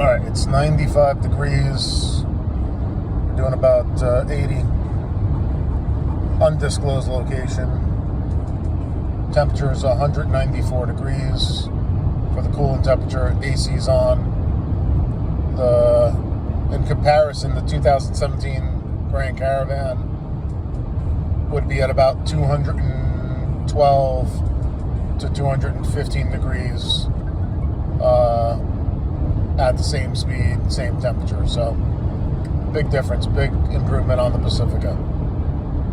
Alright, it's 95 degrees. We're doing about 80. Undisclosed location. Temperature is 194 degrees for the cooling temperature. AC's on. In comparison, the 2017 Grand Caravan would be at about 212 to 215 degrees at the same speed, same temperature. So big difference, big improvement on the Pacifica.